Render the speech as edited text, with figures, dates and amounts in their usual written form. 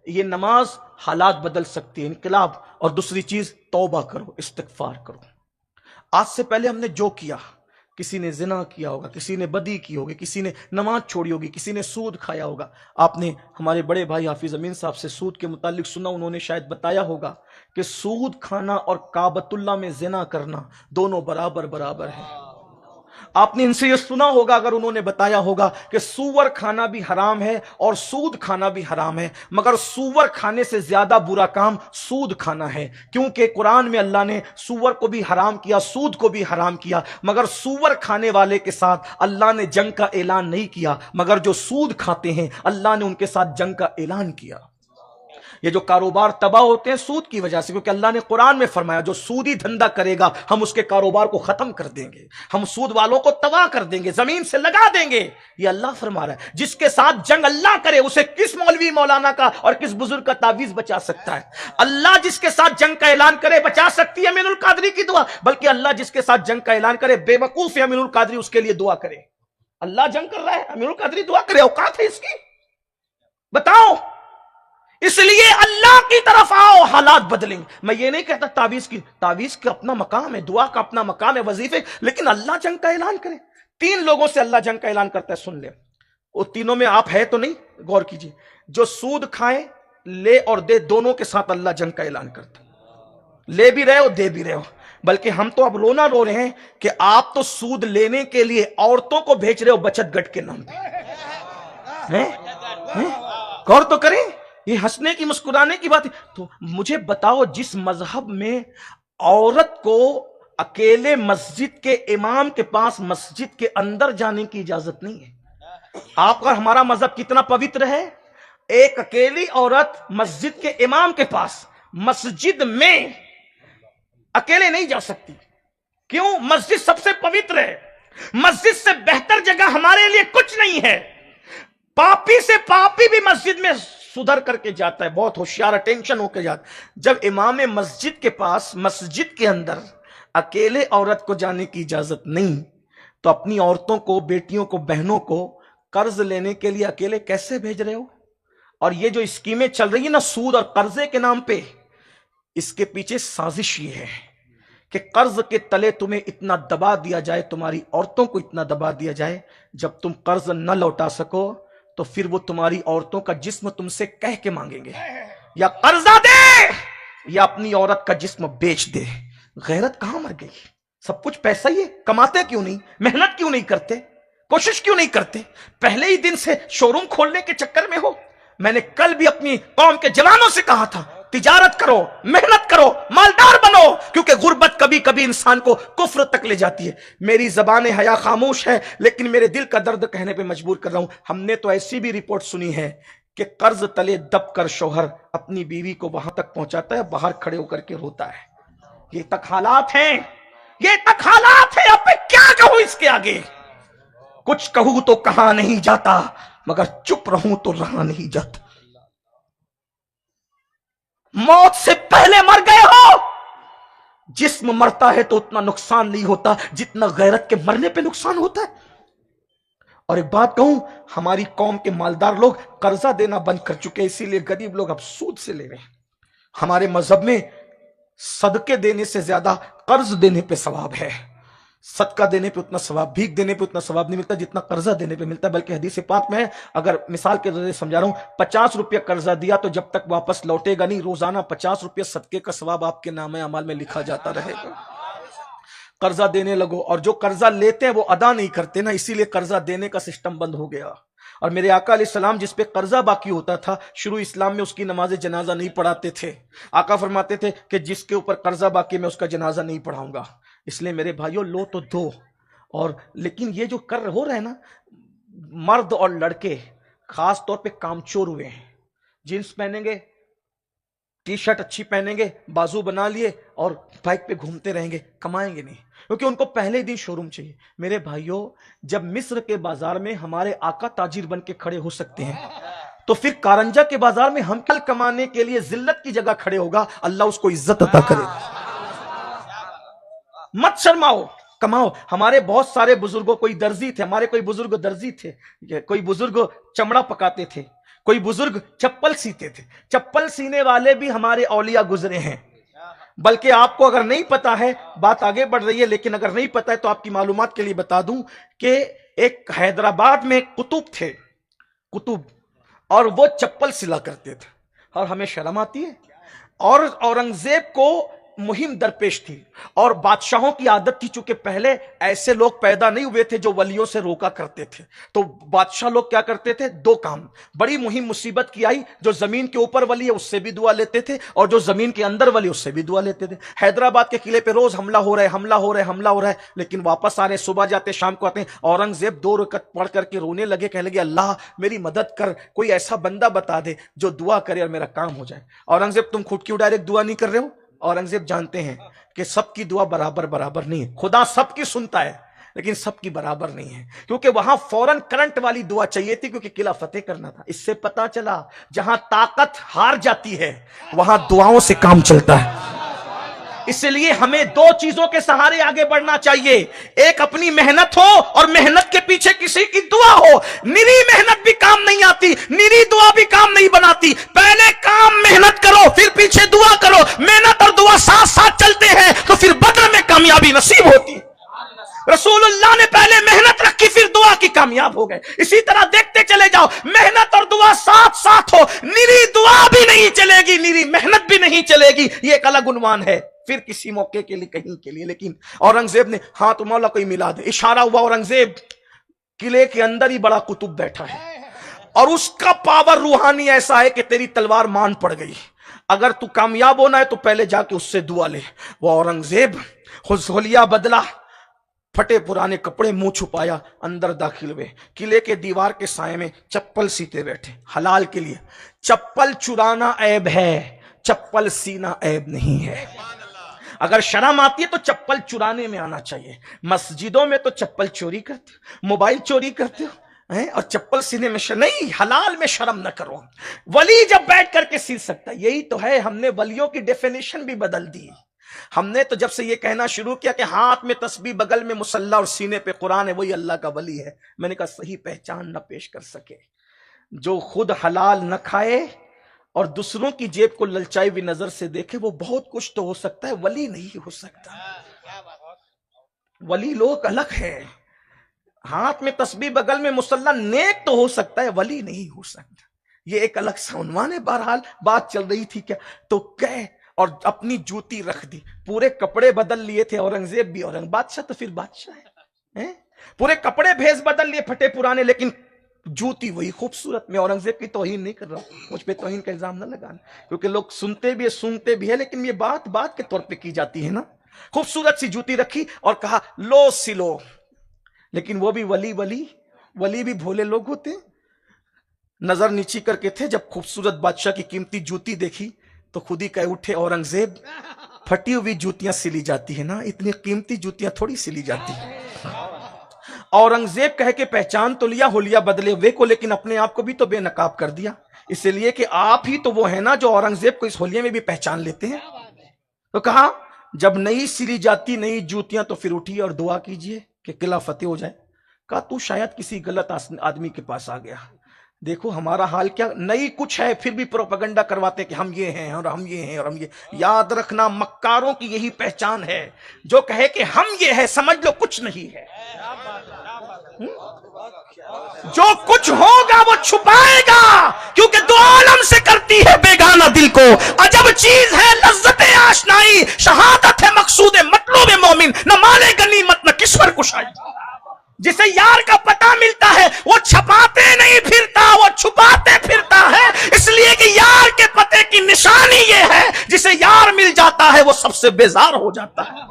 یہ نماز حالات بدل سکتی ہے، انقلاب. اور دوسری چیز توبہ کرو، استغفار کرو. آج سے پہلے ہم نے جو کیا، کسی نے زنا کیا ہوگا، کسی نے بدی کی ہوگی، کسی نے نماز چھوڑی ہوگی، کسی نے سود کھایا ہوگا. آپ نے ہمارے بڑے بھائی حافظ امین صاحب سے سود کے متعلق سنا، انہوں نے شاید بتایا ہوگا کہ سود کھانا اور کعبۃ اللہ میں زنا کرنا دونوں برابر برابر ہیں. آپ نے ان سے یہ سنا ہوگا اگر انہوں نے بتایا ہوگا کہ سور کھانا بھی حرام ہے اور سود کھانا بھی حرام ہے، مگر سور کھانے سے زیادہ برا کام سود کھانا ہے، کیونکہ قرآن میں اللہ نے سور کو بھی حرام کیا، سود کو بھی حرام کیا، مگر سور کھانے والے کے ساتھ اللہ نے جنگ کا اعلان نہیں کیا، مگر جو سود کھاتے ہیں اللہ نے ان کے ساتھ جنگ کا اعلان کیا. یہ جو کاروبار تباہ ہوتے ہیں سود کی وجہ سے، کیونکہ اللہ نے قرآن میں فرمایا جو سودی دھندا کرے گا ہم اس کے کاروبار کو ختم کر دیں گے، ہم سود والوں کو تباہ کر دیں گے، زمین سے لگا دیں گے. یہ اللہ فرما رہا ہے. جس کے ساتھ جنگ اللہ کرے اسے کس مولوی مولانا کا اور کس بزرگ کا تعویذ بچا سکتا ہے؟ اللہ جس کے ساتھ جنگ کا اعلان کرے بچا سکتی ہے امین القادری کی دعا، بلکہ اللہ جس کے ساتھ جنگ کا اعلان کرے بے وقوف ہے امین القادری اس کے لیے دعا کرے. اللہ جنگ کر رہا ہے، امین القادری دعا کرے، اوقات ہے اس کی؟ بتاؤ. اس لیے اللہ کی طرف آؤ، حالات بدلیں. میں یہ نہیں کہتا تعویذ کا اپنا مقام ہے، دعا کا اپنا مقام ہے، وظیفے، لیکن اللہ جنگ کا اعلان کرے. 3 لوگوں سے اللہ جنگ کا اعلان کرتا ہے، سن لیں. وہ تینوں میں آپ ہے تو نہیں؟ غور کیجئے. جو سود کھائیں، لے اور دے دونوں کے ساتھ اللہ جنگ کا اعلان کرتا ہے. لے بھی رہے ہو دے بھی رہے ہو. بلکہ ہم تو اب رونا رو رہے ہیں کہ آپ تو سود لینے کے لیے عورتوں کو بھیج رہے ہو بچت گٹ کے نام پہ. غور تو کریں، یہ ہنسنے کی مسکرانے کی بات ہے. تو مجھے بتاؤ، جس مذہب میں عورت کو اکیلے مسجد کے امام کے پاس مسجد کے اندر جانے کی اجازت نہیں ہے، آپ کا ہمارا مذہب کتنا پوتر ہے. ایک اکیلی عورت مسجد کے امام کے پاس مسجد میں اکیلے نہیں جا سکتی. کیوں؟ مسجد سب سے پوتر ہے. مسجد سے بہتر جگہ ہمارے لیے کچھ نہیں ہے. پاپی سے پاپی بھی مسجد میں سدھر کر کے جاتا ہے، بہت ہوشیار ٹینشن ہو کے جاتا. جب امام مسجد کے پاس مسجد کے اندر اکیلے عورت کو جانے کی اجازت نہیں، تو اپنی عورتوں کو، بیٹیوں کو، بہنوں کو قرض لینے کے لیے اکیلے کیسے بھیج رہے ہو؟ اور یہ جو اسکیمیں چل رہی ہیں نا سود اور قرضے کے نام پہ، اس کے پیچھے سازش یہ ہے کہ قرض کے تلے تمہیں اتنا دبا دیا جائے، تمہاری عورتوں کو اتنا دبا دیا جائے، جب تم قرض نہ لوٹا سکو تو پھر وہ تمہاری عورتوں کا جسم تم سے کہہ کے مانگیں گے، یا قرضہ دے یا اپنی عورت کا جسم بیچ دے. غیرت کہاں مر گئی؟ سب کچھ پیسہ ہی ہے، کماتے کیوں نہیں؟ محنت کیوں نہیں کرتے؟ کوشش کیوں نہیں کرتے؟ پہلے ہی دن سے شو روم کھولنے کے چکر میں ہو. میں نے کل بھی اپنی قوم کے جوانوں سے کہا تھا تجارت کرو، محنت کرو، مالدار بنو، کیونکہ غربت کبھی کبھی انسان کو کفر تک لے جاتی ہے. میری زبان حیا خاموش ہے لیکن میرے دل کا درد کہنے پہ مجبور کر رہا ہوں. ہم نے تو ایسی بھی رپورٹ سنی ہے کہ قرض تلے دب کر شوہر اپنی بیوی کو وہاں تک پہنچاتا ہے، باہر کھڑے ہو کر کے روتا ہے. یہ تک حالات ہیں، یہ تک حالات ہیں. اب میں کیا کہوں اس کے آگے؟ کچھ کہوں تو کہا نہیں جاتا، مگر چپ رہوں تو رہا نہیں جاتا. موت سے پہلے مر گئے ہو. جسم مرتا ہے تو اتنا نقصان نہیں ہوتا جتنا غیرت کے مرنے پہ نقصان ہوتا ہے. اور ایک بات کہوں، ہماری قوم کے مالدار لوگ قرضہ دینا بند کر چکے، اسی لیے غریب لوگ اب سود سے لے رہے ہیں. ہمارے مذہب میں صدقے دینے سے زیادہ قرض دینے پہ ثواب ہے. صدقہ دینے پہ اتنا ثواب، بھیک دینے پہ اتنا ثواب نہیں ملتا جتنا قرضہ دینے پہ ملتا ہے. بلکہ حدیث پاک میں ہے، اگر مثال کے ذریعے سمجھا رہا ہوں، 50 روپیہ قرضہ دیا تو جب تک واپس لوٹے گا نہیں، روزانہ 50 روپیہ صدقے کا ثواب آپ کے نامہ اعمال میں لکھا جاتا رہے گا. قرضہ دینے لگو، اور جو قرضہ لیتے ہیں وہ ادا نہیں کرتے نا، اسی لیے قرضہ دینے کا سسٹم بند ہو گیا. اور میرے آقا علیہ السلام جس پہ قرضہ باقی ہوتا تھا، شروع اسلام میں اس کی نماز جنازہ نہیں پڑھاتے تھے. آقا فرماتے تھے کہ جس کے اوپر قرضہ باقی میں اس کا جنازہ نہیں پڑھاؤں گا. اس لیے میرے بھائیوں، لو تو دو. اور لیکن یہ جو ہو رہا ہے نا، مرد اور لڑکے خاص طور پہ کامچور ہوئے ہیں. جینس پہنیں گے، ٹی شرٹ اچھی پہنیں گے، بازو بنا لیے اور بائک پہ گھومتے رہیں گے، کمائیں گے نہیں، کیونکہ ان کو پہلے دن شو روم چاہیے. میرے بھائیوں، جب مصر کے بازار میں ہمارے آقا تاجر بن کے کھڑے ہو سکتے ہیں تو پھر کارنجا کے بازار میں ہم کل کمانے کے لیے ذلت کی جگہ کھڑے ہوگا، اللہ اس کو عزت عطا کرے. مت شرماؤ، کماؤ. ہمارے بہت سارے بزرگوں، کوئی درزی تھے، ہمارے کوئی بزرگ درزی تھے، کوئی بزرگ چمڑا پکاتے تھے، کوئی بزرگ چپل سیتے تھے، چپل سینے والے بھی ہمارے اولیاء گزرے ہیں. بلکہ آپ کو اگر نہیں پتا ہے، بات آگے بڑھ رہی ہے لیکن اگر نہیں پتا ہے تو آپ کی معلومات کے لیے بتا دوں کہ ایک حیدرآباد میں قطب تھے، قطب، اور وہ چپل سلا کرتے تھے. اور ہمیں شرم آتی ہے. اور اورنگزیب کو مہم درپیش تھی، اور بادشاہوں کی عادت تھی، چونکہ پہلے ایسے لوگ پیدا نہیں ہوئے تھے جو ولیوں سے روکا کرتے تھے، تو بادشاہ لوگ کیا کرتے تھے، دو کام. بڑی مہم مصیبت کی آئی، جو زمین کے اوپر ولی ہے اس سے بھی دعا لیتے تھے، اور جو زمین کے اندر ولی اس سے بھی دعا لیتے تھے. حیدرآباد کے قلعے پہ روز حملہ ہو رہا ہے، حملہ ہو رہا ہے، حملہ ہو رہا ہے، لیکن واپس آ رہے، صبح جاتے شام کو آتے ہیں. اورنگزیب 2 رکعت پڑھ کر کے رونے لگے، کہنے لگے اللہ میری مدد کر، کوئی ایسا بندہ بتا دے جو دعا کرے اور میرا کام ہو جائے. اورنگزیب تم خود کیوں ڈائریکٹ دعا نہیں کر رہے ہو؟ اورنگزیب جانتے ہیں کہ سب کی دعا برابر نہیں ہے. خدا سب کی سنتا ہے لیکن سب کی برابر نہیں ہے، کیونکہ وہاں فوراً کرنٹ والی دعا چاہیے تھی، کیونکہ قلعہ فتح کرنا تھا. اس سے پتا چلا جہاں طاقت ہار جاتی ہے وہاں دعاؤں سے کام چلتا ہے. اس لیے ہمیں 2 چیزوں کے سہارے آگے بڑھنا چاہیے. ایک اپنی محنت ہو، اور محنت کے پیچھے کسی کی دعا ہو. نری محنت بھی کام نہیں آتی، نری دعا بھی کام نہیں بناتی. پہلے کام محنت کرو، پھر پیچھے دعا کرو. محنت اور دعا ساتھ ساتھ چلتے ہیں تو پھر بدر میں کامیابی نصیب ہوتی. رسول اللہ نے پہلے محنت رکھی، پھر دعا کی کامیاب ہو گئے. اسی طرح دیکھتے چلے جاؤ، محنت اور دعا ساتھ ساتھ ہو، نری دعا بھی نہیں چلے گی، نری محنت بھی نہیں چلے گی. یہ ایک الگ عنوان ہے پھر کسی موقع کے لیے، کہیں کے لیے. لیکن اورنگزیب نے ہاں تو مولا کوئی ملا دے. اشارہ ہوا، اورنگزیب قلعے کے اندر ہی بڑا قطب بیٹھا ہے، اور اس کا پاور روحانی ایسا ہے کہ تیری تلوار مان پڑ گئی. اگر تو کامیاب ہونا ہے تو پہلے جا کے اس سے دعا لے. وہ اورنگزیب حلیہ بدلا، پھٹے پرانے کپڑے منہ چھپایا، اندر داخل ہوئے. قلعے کے دیوار کے سائے میں چپل سیتے بیٹھے حلال کے لیے. چپل چرانا عیب ہے، چپل سینا عیب نہیں ہے. اگر شرم آتی ہے تو چپل چرانے میں آنا چاہیے. مسجدوں میں تو چپل چوری کرتے ہو، موبائل چوری کرتے ہو، اور چپل سینے میں نہیں، حلال میں شرم نہ کرو. ولی جب بیٹھ کر کے سی سکتا ہے. یہی تو ہے، ہم نے ولیوں کی ڈیفینیشن بھی بدل دی. ہم نے تو جب سے یہ کہنا شروع کیا کہ ہاتھ میں تسبیح، بغل میں مصلی اور سینے پہ قرآن ہے، وہی اللہ کا ولی ہے. میں نے کہا صحیح پہچان نہ پیش کر سکے، جو خود حلال نہ کھائے اور دوسروں کی جیب کو للچائی ہوئی نظر سے دیکھے، وہ بہت کچھ تو ہو سکتا ہے، ولی نہیں ہو سکتا. ولی لوگ الگ ہے. ہاتھ میں تسبیح، بغل میں مصلی، نیک تو ہو سکتا ہے، ولی نہیں ہو سکتا. یہ ایک الگ سا عنوان ہے. بہرحال بات چل رہی تھی کیا تو کہ اور اپنی جوتی رکھ دی. پورے کپڑے بدل لیے تھے اورنگزیب بھی. بادشاہ تو پھر بادشاہ ہے، پورے کپڑے بھیس بدل لیے پھٹے پرانے، لیکن جوتی وہی خوبصورت. میں اورنگزیب کی توہین نہیں کر رہا ہوں، مجھ پہ توہین کا الزام نہ لگانا، کیونکہ لوگ سنتے بھی ہے، سنتے بھی ہے، لیکن یہ بات کے طور پہ کی جاتی ہے نا. خوبصورت سی جوتی رکھی اور کہا لو سلو. لیکن وہ بھی ولی بھی بھولے لوگ ہوتے. نظر نیچی کر کے تھے. جب خوبصورت بادشاہ کی قیمتی جوتی دیکھی تو خود ہی کہہ اٹھے اورنگزیب پھٹی ہوئی جوتیاں سلی جاتی ہے نا، اتنی قیمتی جوتیاں تھوڑی سلی جاتی ہیں. اورنگزیب کہہ کے پہچان تو لیا حلیہ بدلے ہوئے کو، لیکن اپنے آپ کو بھی تو بے نقاب کر دیا. اس لیے کہ آپ ہی تو وہ ہیں نا جو اورنگزیب کو اس حلیے میں بھی پہچان لیتے ہیں. تو کہا جب نہیں سلی جاتی نئی جوتیاں تو پھر اٹھیے اور دعا کیجئے کہ قلعہ فتح ہو جائے. کہا تو شاید کسی غلط آدمی کے پاس آ گیا. دیکھو ہمارا حال کیا، نئی کچھ ہے پھر بھی پروپیگنڈا کرواتے کہ ہم یہ ہیں اور ہم یہ ہیں اور ہم یہ. یاد رکھنا مکاروں کی یہی پہچان ہے، جو کہے کہ ہم یہ ہے سمجھ لو کچھ نہیں ہے. جو کچھ ہوگا وہ چھپائے گا، کیونکہ دو عالم سے کرتی ہے بیگانہ دل کو. عجب چیز ہے لذت آشنائی، شہادت ہے مقصود مطلوب مومن، نہ مال غنیمت نہ کشور کشائی. جسے یار کا پتہ ملتا ہے وہ چھپاتے نہیں پھرتا، وہ چھپاتے پھرتا ہے. اس لیے کہ یار کے پتے کی نشانی یہ ہے، جسے یار مل جاتا ہے وہ سب سے بیزار ہو جاتا ہے.